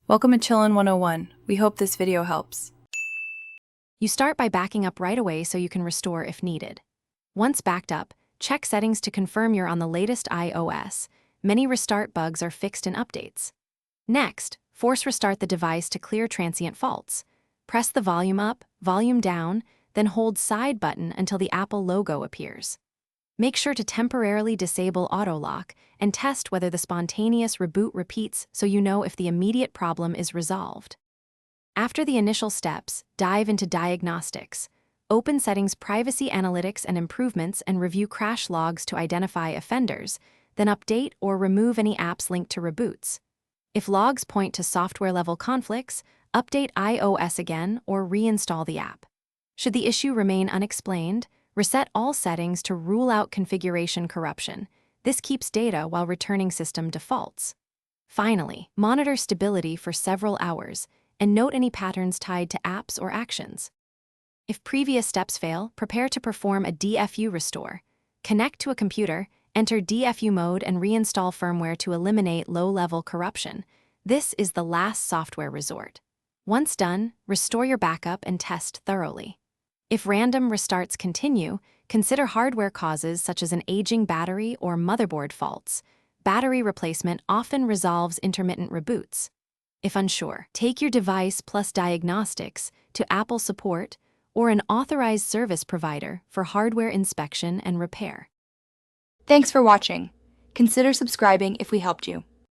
Welcome to Chillin' 101. We hope this video helps. You start by backing up right away so you can restore if needed. Once backed up, check settings to confirm you're on the latest iOS. Many restart bugs are fixed in updates. Next, force restart the device to clear transient faults. Press the volume up, volume down, then hold side button until the Apple logo appears. Make sure to temporarily disable auto lock and test whether the spontaneous reboot repeats so you know if the immediate problem is resolved. After the initial steps, dive into Diagnostics. Open Settings Privacy Analytics and Improvements and review crash logs to identify offenders, then update or remove any apps linked to reboots. If logs point to software-level conflicts, update iOS again or reinstall the app. Should the issue remain unexplained, reset all settings to rule out configuration corruption. This keeps data while returning system defaults. Finally, monitor stability for several hours and note any patterns tied to apps or actions. If previous steps fail, prepare to perform a DFU restore. Connect to a computer, enter DFU mode and reinstall firmware to eliminate low-level corruption. This is the last software resort. Once done, restore your backup and test thoroughly. If random restarts continue, consider hardware causes such as an aging battery or motherboard faults. Battery replacement often resolves intermittent reboots. If unsure, take your device plus diagnostics to Apple support or an authorized service provider for hardware inspection and repair. Thanks for watching. Consider subscribing if we helped you.